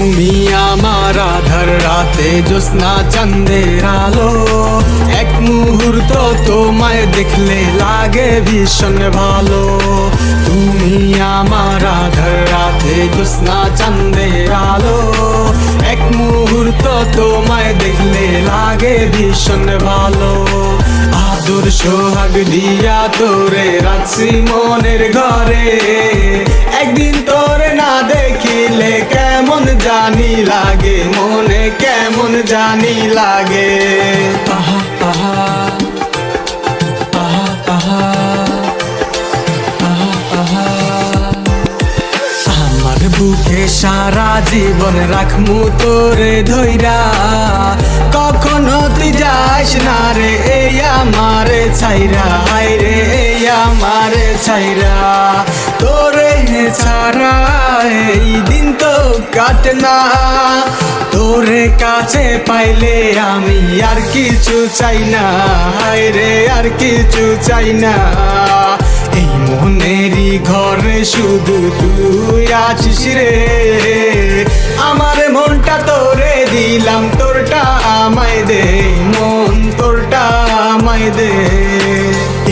তুমি আমার আধার রাতে জ্যোৎস্না চাঁদের আলো, এক মুহূর্ত তোমায় দেখলে লাগে ভীষণ ভালো। তুমি আমার আধার রাতে জ্যোৎস্না চাঁদের আলো, এক মুহূর্ত তোমায় দেখলে লাগে ভীষণ ভালো। আদর সোহাগ দিয়া তোরে রাখছি মনের ঘরে, একদিন তোরে না দেখিলে কেমন জানি লাগে, মনে কেমন জানি লাগে। আহা আহা আহা আহা আহা আহা। আমার বুকে সারা জীবন রাখমু তোরে ধইরা, কখনো তুই যাস না রে এই আমারে ছাইরা, হায় রে এই আমারে ছাইরা। তোরে ছাড়া এই দিন তো কাটে না, তোরে কাছে পাইলে আমি আর কিছু চাই না, হায় রে আর কিছু চাই না। এই মনেরই ঘরে শুধু তুই আছিস রে, আমার মনটা তোরে দিলাম, তোরটা আমায় দে, মন তোরটা আমায় দে।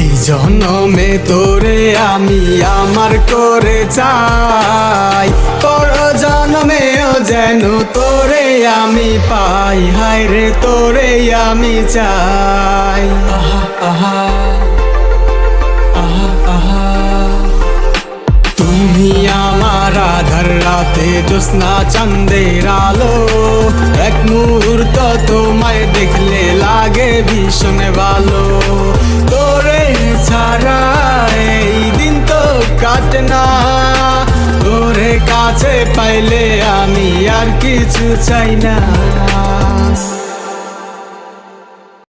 এই জন্মে তোরে আমি আমার করে চাই, পর জন্মেও যেন তোরে আমি পাই, হায় রে তোরে আমি চাই। আহা আহা আহা আহা। তুমি আমার আধার রাতে জ্যোৎস্না চাঁদের আলো, এক মুহূর্ত তোমায় দেখলে লাগে ভীষণ ভালো। তোরে ছাড়া এই দিন তো কাটে না, তোরে কাছে পাইলে আমি আর কিছু চাই না।